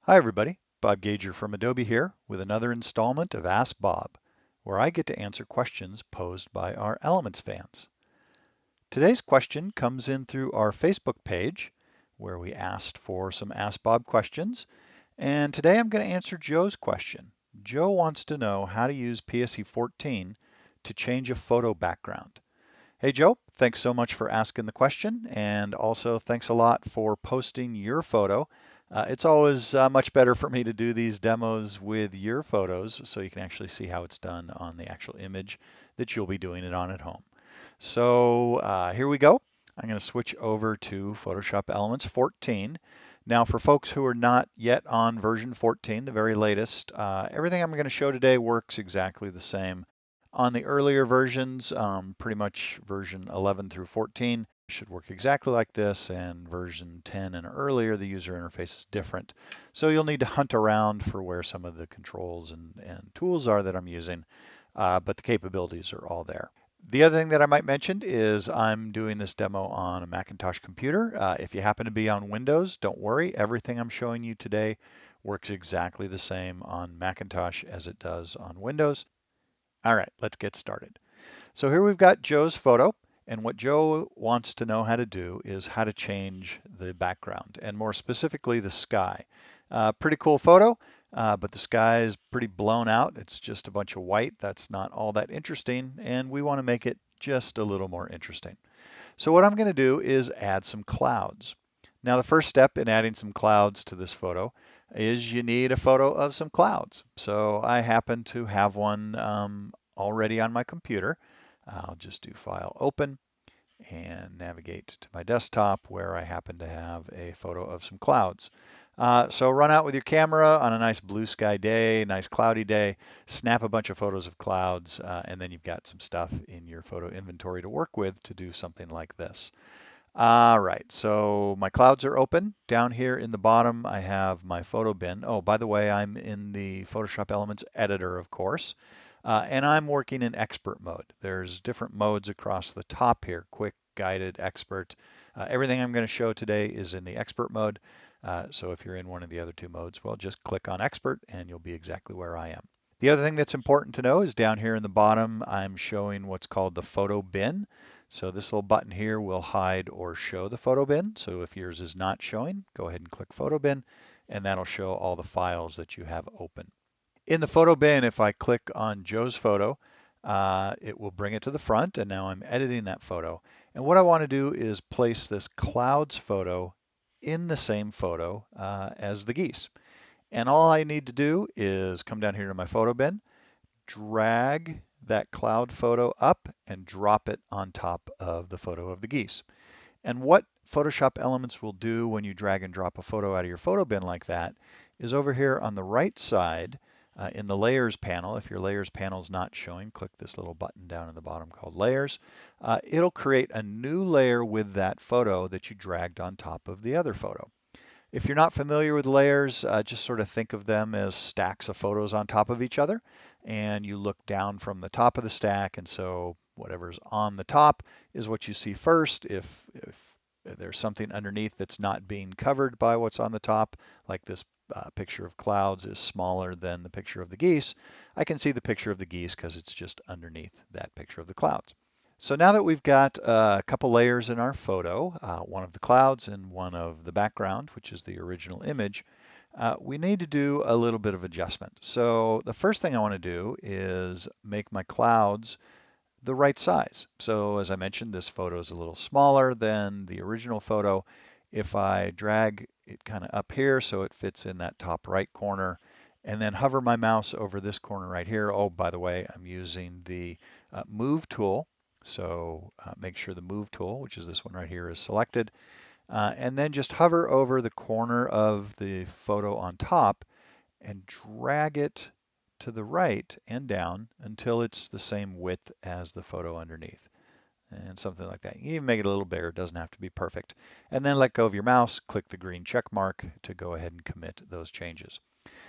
Hi everybody, Bob Gager from Adobe here with another installment of Ask Bob, where I get to answer questions posed by our Elements fans. Today's question comes in through our Facebook page, where we asked for some Ask Bob questions, and today I'm going to answer Joe's question. Joe wants to know how to use PSE 14 to change a photo background. Hey Joe, thanks so much for asking the question, and also thanks a lot for posting your photo. It's always much better for me to do these demos with your photos so you can actually see how it's done on the actual image that you'll be doing it on at home. So here we go. I'm going to switch over to Photoshop Elements 14. Now for folks who are not yet on version 14, the very latest, everything I'm going to show today works exactly the same. On the earlier versions, pretty much version 11 through 14 should work exactly like this, and version 10 and earlier, the user interface is different. So you'll need to hunt around for where some of the controls and tools are that I'm using, but the capabilities are all there. The other thing that I might mention is I'm doing this demo on a Macintosh computer. If you happen to be on Windows, don't worry. Everything I'm showing you today works exactly the same on Macintosh as it does on Windows. All right, let's get started. So here we've got Joe's photo, and what Joe wants to know how to do is how to change the background, and more specifically the sky. Pretty cool photo, but the sky is pretty blown out. It's just a bunch of white. That's not all that interesting, and we want to make it just a little more interesting. So what I'm going to do is add some clouds. Now the first step in adding some clouds to this photo is you need a photo of some clouds. So I happen to have one already on my computer. I'll just do File, Open, and navigate to my desktop where I happen to have a photo of some clouds. So run out with your camera on a nice blue sky day, nice cloudy day, snap a bunch of photos of clouds, and then you've got some stuff in your photo inventory to work with to do something like this. All right, so my clouds are open. Down here in the bottom, I have my photo bin. Oh, by the way, I'm in the Photoshop Elements editor, of course, and I'm working in expert mode. There's different modes across the top here: quick, guided, expert. Everything I'm going to show today is in the expert mode. So if you're in one of the other two modes, well, just click on expert and you'll be exactly where I am. The other thing that's important to know is down here in the bottom, I'm showing what's called the photo bin. So this little button here will hide or show the photo bin. So if yours is not showing, go ahead and click photo bin, and that'll show all the files that you have open. In the photo bin, if I click on Joe's photo, it will bring it to the front, and now I'm editing that photo. And what I want to do is place this clouds photo in the same photo as the geese. And all I need to do is come down here to my photo bin, drag that cloud photo up and drop it on top of the photo of the geese. And what Photoshop Elements will do when you drag and drop a photo out of your photo bin like that is over here on the right side in the Layers panel. If your Layers panel is not showing, click this little button down in the bottom called Layers. It'll create a new layer with that photo that you dragged on top of the other photo. If you're not familiar with layers, just sort of think of them as stacks of photos on top of each other, and you look down from the top of the stack, and so whatever's on the top is what you see first. If there's something underneath that's not being covered by what's on the top, like this picture of clouds is smaller than the picture of the geese, I can see the picture of the geese because it's just underneath that picture of the clouds. So now that we've got a couple layers in our photo, one of the clouds and one of the background, which is the original image, we need to do a little bit of adjustment. So the first thing I want to do is make my clouds the right size. So as I mentioned, this photo is a little smaller than the original photo. If I drag it kind of up here so it fits in that top right corner, and then hover my mouse over this corner right here. Oh, by the way, I'm using the Move tool. So make sure the Move tool, which is this one right here, is selected. And then just hover over the corner of the photo on top and drag it to the right and down until it's the same width as the photo underneath. And something like that. You can even make it a little bigger, it doesn't have to be perfect. And then let go of your mouse, click the green check mark to go ahead and commit those changes.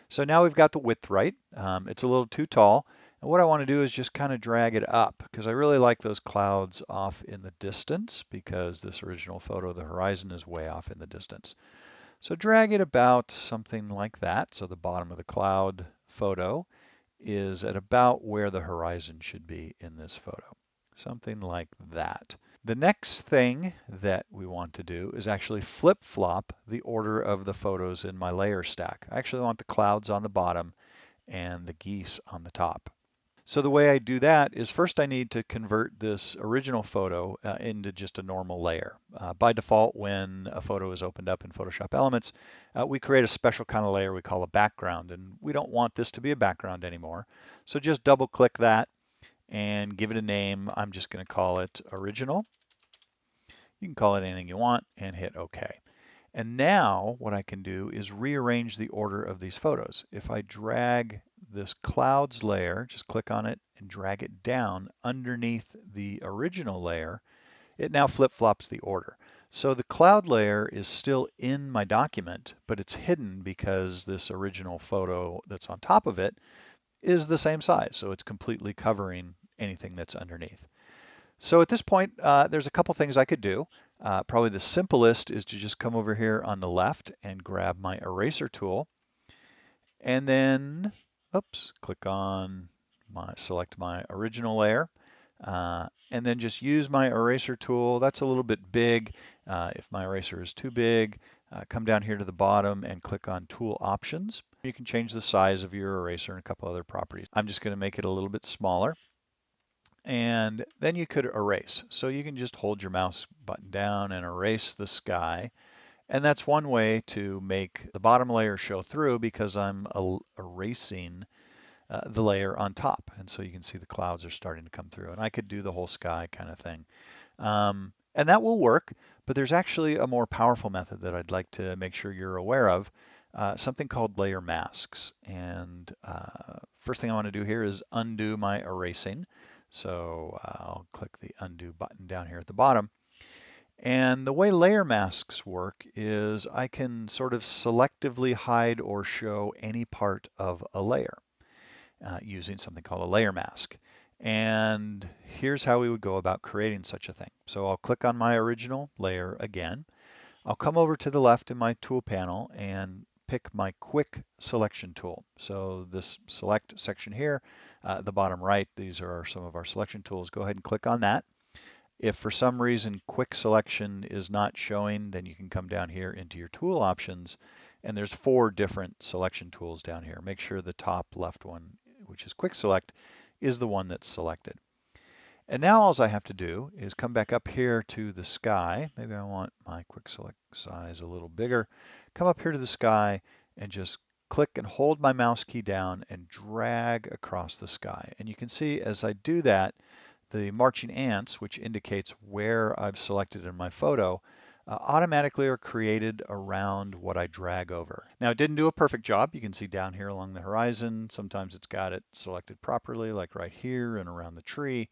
So now we've got the width right. It's a little too tall. And what I want to do is just kind of drag it up because I really like those clouds off in the distance because this original photo, the horizon is way off in the distance. So drag it about something like that. So the bottom of the cloud photo is at about where the horizon should be in this photo. Something like that. The next thing that we want to do is actually flip-flop the order of the photos in my layer stack. I actually want the clouds on the bottom and the geese on the top. So the way I do that is first I need to convert this original photo into just a normal layer. By default, when a photo is opened up in Photoshop Elements, we create a special kind of layer we call a background, and we don't want this to be a background anymore. So just double click that and give it a name. I'm just going to call it Original. You can call it anything you want and hit OK. And now what I can do is rearrange the order of these photos. If I drag this clouds layer, just click on it and drag it down underneath the original layer, it now flip-flops the order. So the cloud layer is still in my document, but it's hidden because this original photo that's on top of it is the same size. So it's completely covering anything that's underneath. So at this point, there's a couple things I could do. Probably the simplest is to just come over here on the left and grab my eraser tool, and then, oops, click on select my original layer, and then just use my eraser tool. That's a little bit big. If my eraser is too big, come down here to the bottom and click on Tool Options. You can change the size of your eraser and a couple other properties. I'm just going to make it a little bit smaller. And then you could erase. So you can just hold your mouse button down and erase the sky. And that's one way to make the bottom layer show through because I'm erasing the layer on top. And so you can see the clouds are starting to come through. And I could do the whole sky kind of thing. And that will work, but there's actually a more powerful method that I'd like to make sure you're aware of, something called layer masks. And first thing I want to do here is undo my erasing. So I'll click the undo button down here at the bottom. And the way layer masks work is I can sort of selectively hide or show any part of a layer using something called a layer mask. And here's how we would go about creating such a thing. So I'll click on my original layer again. I'll come over to the left in my tool panel and pick my quick selection tool. So this select section here, the bottom right, these are some of our selection tools. Go ahead and click on that. If for some reason quick selection is not showing, then you can come down here into your tool options, and there's 4 different selection tools down here. Make sure the top left one, which is quick select, is the one that's selected. And now all I have to do is come back up here to the sky. Maybe I want my quick select size a little bigger. Come up here to the sky and just click and hold my mouse key down and drag across the sky. And you can see as I do that, the marching ants, which indicates where I've selected in my photo, automatically are created around what I drag over. Now, it didn't do a perfect job. You can see down here along the horizon, sometimes it's got it selected properly, like right here and around the tree.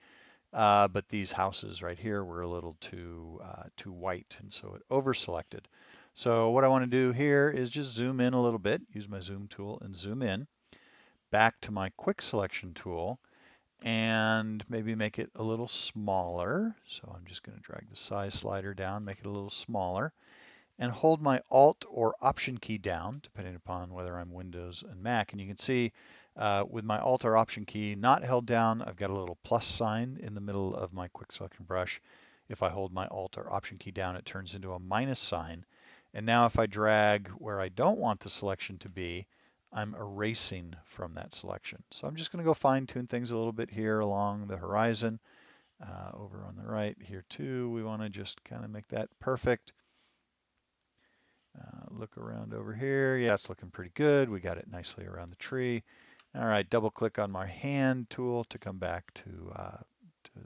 But these houses right here were a little too white, and so it over-selected. So what I want to do here is just zoom in a little bit, use my zoom tool and zoom in, back to my quick selection tool, and maybe make it a little smaller. So I'm just going to drag the size slider down, make it a little smaller, and hold my Alt or Option key down, depending upon whether I'm Windows and Mac. And you can see with my Alt or Option key not held down, I've got a little plus sign in the middle of my quick selection brush. If I hold my Alt or Option key down, it turns into a minus sign. And now if I drag where I don't want the selection to be, I'm erasing from that selection. So I'm just going to go fine tune things a little bit here along the horizon. Over on the right here too, we want to just kind of make that perfect. Look around over here. Yeah, it's looking pretty good. We got it nicely around the tree. All right, double click on my hand tool to come back to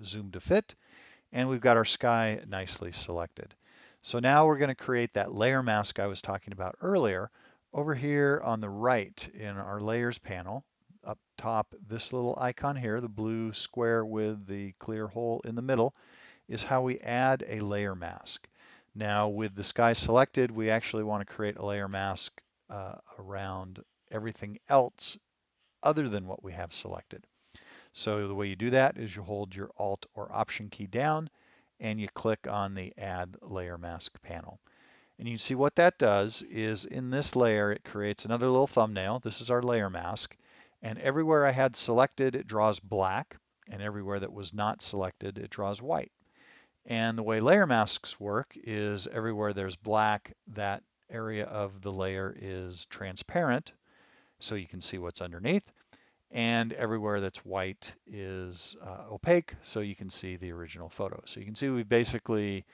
zoom to fit. And we've got our sky nicely selected. So now we're going to create that layer mask I was talking about earlier. Over here on the right in our layers panel, up top, this little icon here, the blue square with the clear hole in the middle, is how we add a layer mask. Now with the sky selected, we actually want to create a layer mask around everything else other than what we have selected. So the way you do that is you hold your Alt or Option key down and you click on the Add Layer Mask panel. And you can see what that does is in this layer, it creates another little thumbnail. This is our layer mask. And everywhere I had selected, it draws black. And everywhere that was not selected, it draws white. And the way layer masks work is everywhere there's black, that area of the layer is transparent, so you can see what's underneath. And everywhere that's white is opaque, so you can see the original photo. So you can see we've basically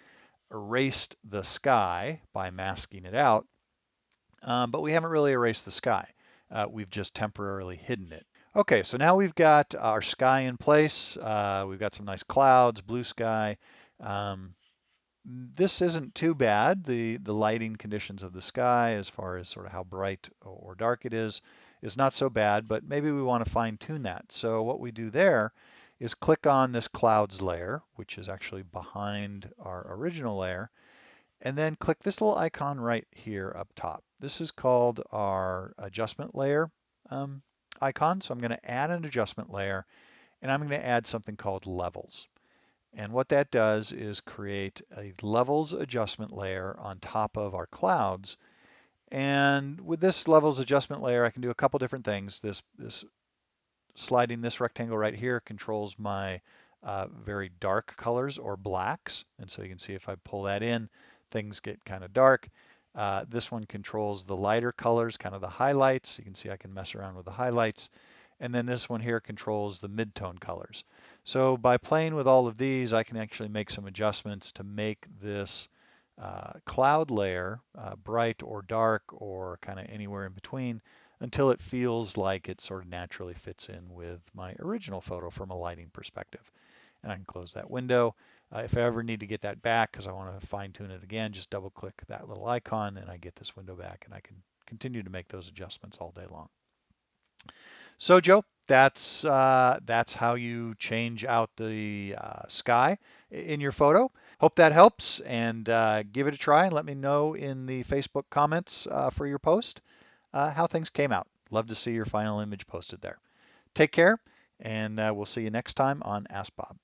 erased the sky by masking it out, but we haven't really erased the sky. We've just temporarily hidden it. Okay, so now we've got our sky in place. We've got some nice clouds, blue sky. Um, this isn't too bad. The lighting conditions of the sky, as far as sort of how bright or dark it is not so bad, but maybe we want to fine tune that. So what we do there is click on this clouds layer, which is actually behind our original layer, and then click this little icon right here up top. This is called our adjustment layer icon. So I'm going to add an adjustment layer, and I'm going to add something called levels. And what that does is create a levels adjustment layer on top of our clouds. And with this levels adjustment layer, I can do a couple different things. This sliding this rectangle right here controls my very dark colors or blacks. And so you can see if I pull that in, things get kind of dark. This one controls the lighter colors, kind of the highlights. You can see I can mess around with the highlights. And then this one here controls the mid-tone colors. So by playing with all of these, I can actually make some adjustments to make this cloud layer bright or dark or kind of anywhere in between until it feels like it sort of naturally fits in with my original photo from a lighting perspective. And I can close that window. If I ever need to get that back because I want to fine tune it again, just double click that little icon and I get this window back, and I can continue to make those adjustments all day long. So Joe, that's how you change out the sky in your photo. Hope that helps, and give it a try and let me know in the Facebook comments for your post how things came out. Love to see your final image posted there. Take care, and we'll see you next time on Ask Bob.